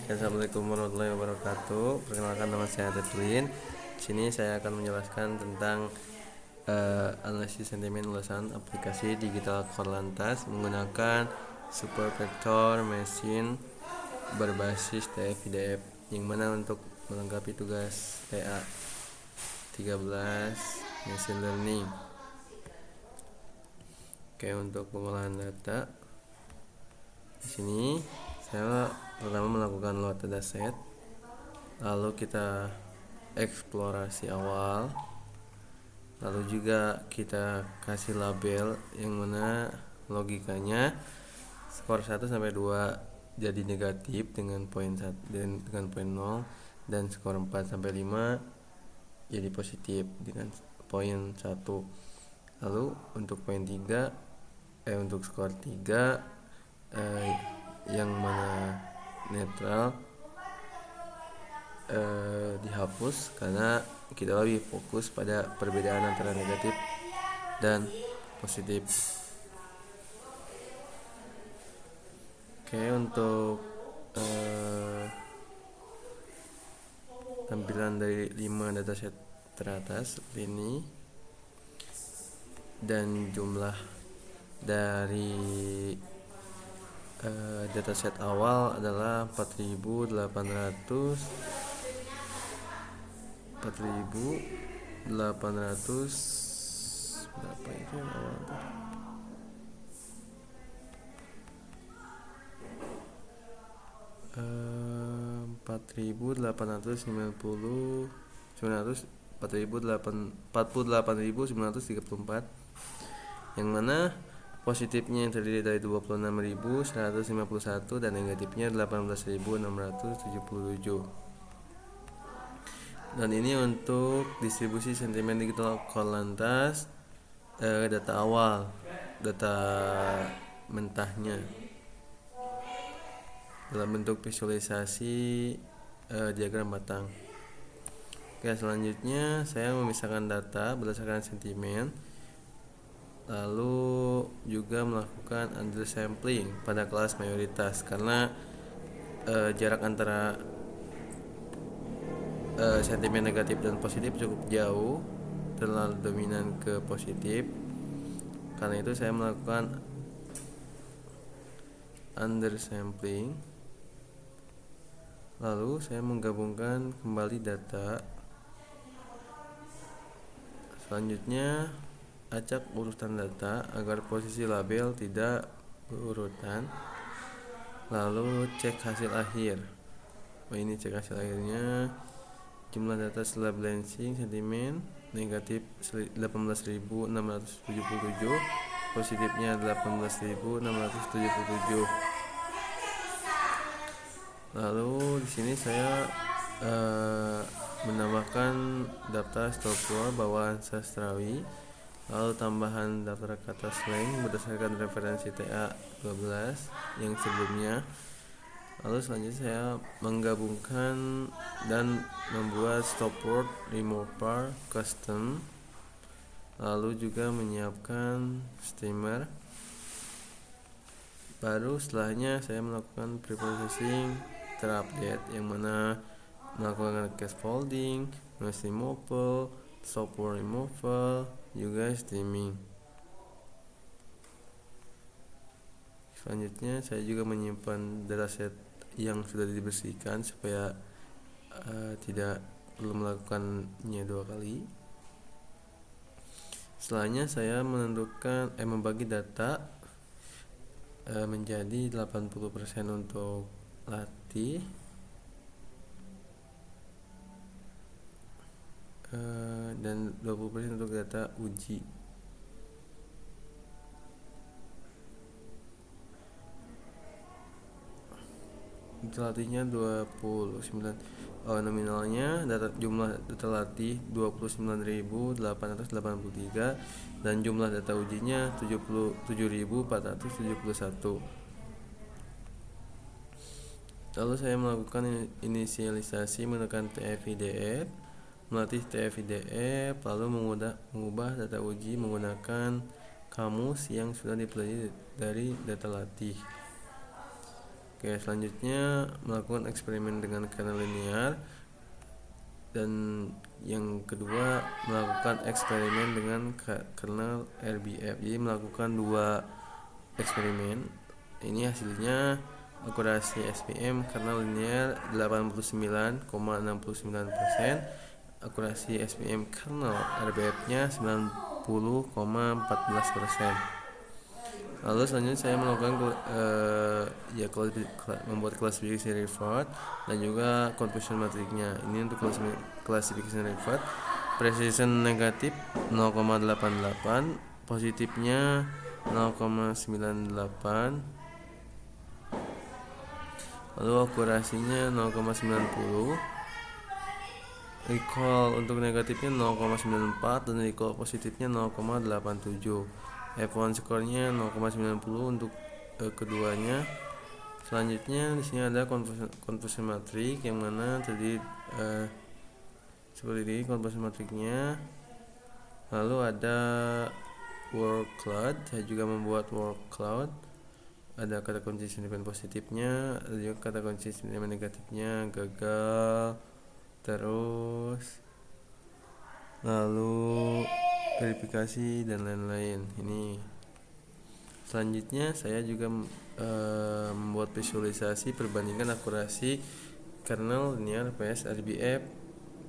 Assalamualaikum warahmatullahi wabarakatuh. Perkenalkan, nama saya Teflin. Di sini saya akan menjelaskan tentang analisis sentimen ulasan aplikasi digital Korlantas menggunakan Super Vector Machine berbasis TF-IDF, yang mana untuk melengkapi tugas TA 13 Machine Learning. Oke, untuk pengolahan data di sini saya pertama melakukan load dataset, lalu kita eksplorasi awal, lalu juga kita kasih label yang mana logikanya skor 1 sampai 2 jadi negatif dengan poin 1 dengan poin 0, dan skor 4 sampai 5 jadi positif dengan poin 1. Lalu untuk poin 3 untuk skor 3 yang mana netral dihapus karena kita lebih fokus pada perbedaan antara negatif dan positif. Oke, untuk tampilan dari 5 dataset teratas seperti ini, dan jumlah dari dataset awal adalah 4.800 berapa itu yang awal tuh? 48.934, yang mana positifnya yang terdiri dari 26.151 dan negatifnya 18.677. Dan ini untuk distribusi sentimen digital Korlantas data awal, data mentahnya dalam bentuk visualisasi diagram batang. Oke, selanjutnya saya memisahkan data berdasarkan sentimen, lalu juga melakukan undersampling pada kelas mayoritas karena jarak antara sentimen negatif dan positif cukup jauh, terlalu dominan ke positif. Karena itu saya melakukan undersampling, lalu saya menggabungkan kembali data. Selanjutnya acak urutan data agar posisi label tidak berurutan, lalu cek hasil akhir. Ini cek hasil akhirnya. Jumlah data setelah balancing sentimen negatif 18.677, positifnya 18.677. Lalu di sini saya menambahkan daftar stopwatch bawaan sastrawi, lalu tambahan daftar kata slang berdasarkan referensi TA 12 yang sebelumnya. Lalu selanjutnya saya menggabungkan dan membuat stopwatch remover custom, lalu juga menyiapkan steamer. Baru setelahnya saya melakukan preprocessing terupdate, yang mana melakukan cache folding, noise removal, stopwatch removal, juga steaming. Selanjutnya saya juga menyimpan dataset yang sudah dibersihkan supaya tidak perlu melakukannya 2 kali. Setelahnya saya menentukan membagi data menjadi 80% untuk latih, dan 20% untuk data uji. Latihnya 29, nominalnya jumlah data latih 29.883 dan jumlah data ujinya 77.471. Lalu saya melakukan inisialisasi menggunakan TF-IDF, melatih TF-IDF, lalu mengubah data uji menggunakan kamus yang sudah dipelajari dari data latih. Oke, selanjutnya melakukan eksperimen dengan kernel linear, dan yang kedua melakukan eksperimen dengan kernel RBF. Jadi melakukan dua eksperimen. Ini hasilnya akurasi SPM kernel linear 89,69%, akurasi SPM kernel RBF-nya 90,14%. Lalu selanjutnya saya melakukan membuat klasifikasi Rayford dan juga confusion matrixnya. Ini untuk klasifikasi Rayford. Precision negatif 0,88, positifnya 0,98, lalu akurasinya 0,90. Recall untuk negatifnya 0,94 dan recall positifnya 0,87. F1 skornya 0,90 untuk keduanya. Selanjutnya di sini ada confusion matrix yang mana tadi seperti ini confusion matrixnya. Lalu ada word cloud, saya juga membuat word cloud. Ada kata kunci sentimen positifnya, ada juga kata kunci sentimen negatifnya, gagal, terus lalu verifikasi dan lain-lain. Ini selanjutnya saya juga membuat visualisasi perbandingan akurasi kernel linear vs RBF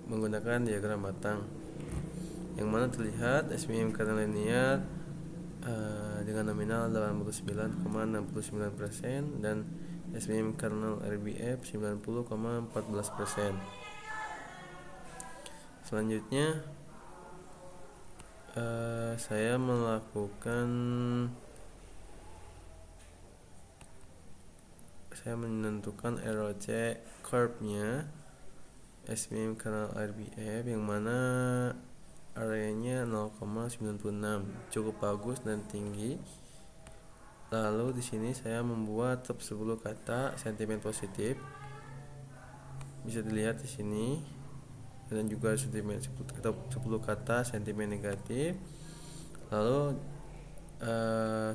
menggunakan diagram batang, yang mana terlihat SPM kernel linear dengan nominal 89,69% dan SPM kernel RBF 90,14%. Selanjutnya saya menentukan ROC curve-nya SPM kernel RBF, yang mana areanya 0,96, cukup bagus dan tinggi. Lalu di sini saya membuat top 10 kata sentimen positif, bisa dilihat di sini, dan juga sentimen 10 kata sentimen negatif. Lalu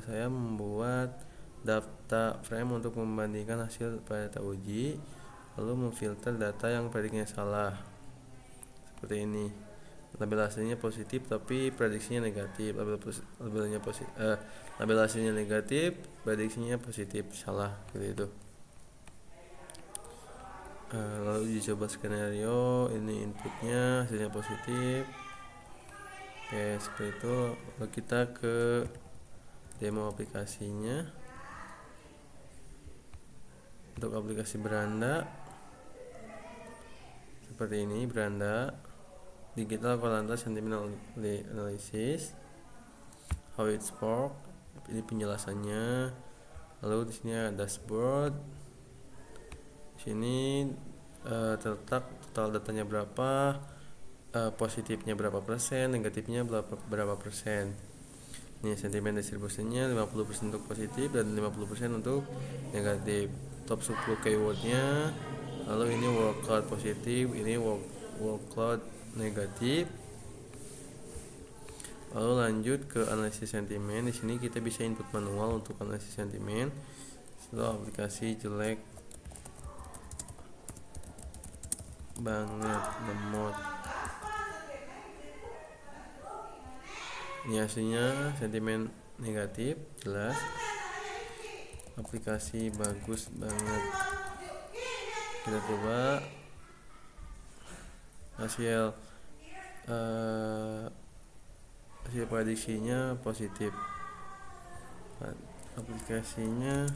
saya membuat data frame untuk membandingkan hasil pada data uji, lalu memfilter data yang prediknya salah seperti ini. Label hasilnya positif tapi prediksinya negatif. Label hasilnya negatif, prediksinya positif, salah seperti itu. Lalu uji coba skenario, ini inputnya hasilnya positif. Oke, seperti itu. Lalu kita ke demo aplikasinya. Untuk aplikasi beranda seperti ini, beranda digital kolanta sentimental analysis, how it work, ini penjelasannya. Lalu di sini ada dashboard. Di sini terletak total datanya berapa, positifnya berapa persen, negatifnya berapa persen. Ini sentimen distribusinya 50% untuk positif dan 50% untuk negatif. Top 10 keywordnya. Lalu ini word cloud positif, ini word cloud negatif. Lalu lanjut ke analisis sentimen. Di sini kita bisa input manual untuk analisis sentimen. Setelah aplikasi jelek banget, lemot. Ini hasilnya sentimen negatif, jelas. Aplikasi bagus banget. Kita coba hasil prediksinya positif. Aplikasinya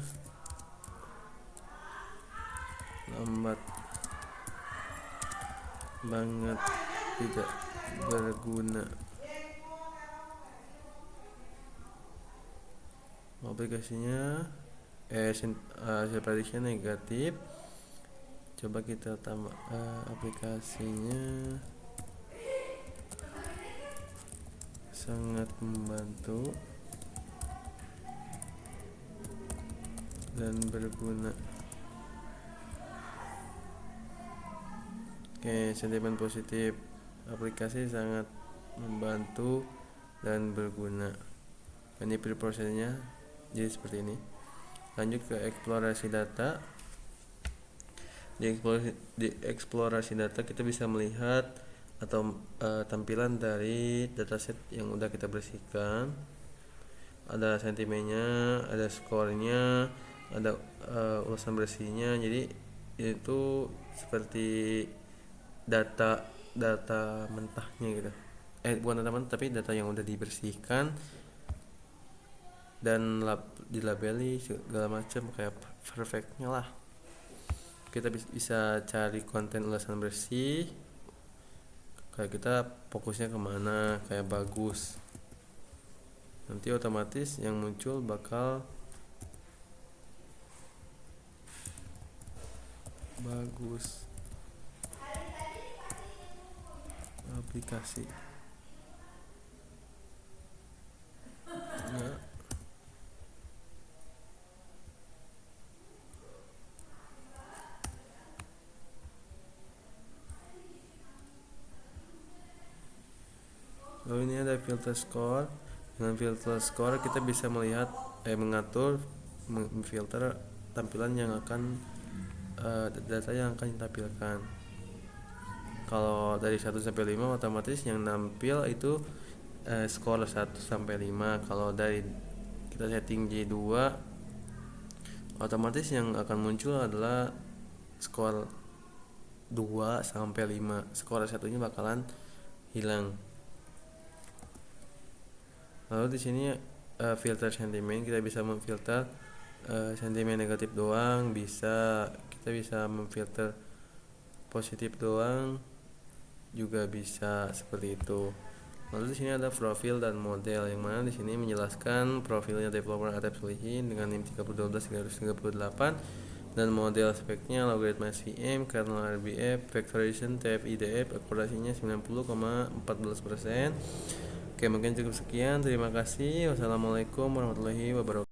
lambat banget, tidak berguna. Aplikasinya hasil prediksinya negatif. Coba kita tambah aplikasinya sangat membantu dan berguna. Oke, sentimen positif, aplikasi sangat membantu dan berguna. Ini pre-prosesnya jadi seperti ini. Lanjut ke eksplorasi data. Di eksplorasi data kita bisa melihat atau tampilan dari dataset yang udah kita bersihkan. Ada sentimennya, ada skornya, ada ulasan bersihnya. Jadi itu seperti data data mentahnya gitu. Bukan data mentah tapi data yang udah dibersihkan dan dilabeli segala macam kayak perfectnya lah. Kita bisa cari konten ulasan bersih, kayak kita fokusnya kemana, kayak bagus, nanti otomatis yang muncul bakal bagus. Aplikasi nah, lalu ini ada filter score. Dengan filter score kita bisa melihat mengatur memfilter tampilan yang akan data yang akan ditampilkan. Kalau dari 1 sampai 5 otomatis yang nampil itu skor 1 sampai 5. Kalau dari kita setting J2 otomatis yang akan muncul adalah skor 2 sampai 5. Skor 1-nya bakalan hilang. Lalu di sini filter sentimen, kita bisa memfilter sentimen negatif doang, kita bisa memfilter positif doang, juga bisa seperti itu. Lalu di sini ada profil dan model, yang mana di sini menjelaskan profilnya developer Atep Solihin dengan NIM 3012-338 dan model speknya logaritma SVM, kernel RBF, factorization, TF-IDF, akurasinya 90,14%. Oke, mungkin cukup sekian. Terima kasih. Wassalamualaikum warahmatullahi wabarakatuh.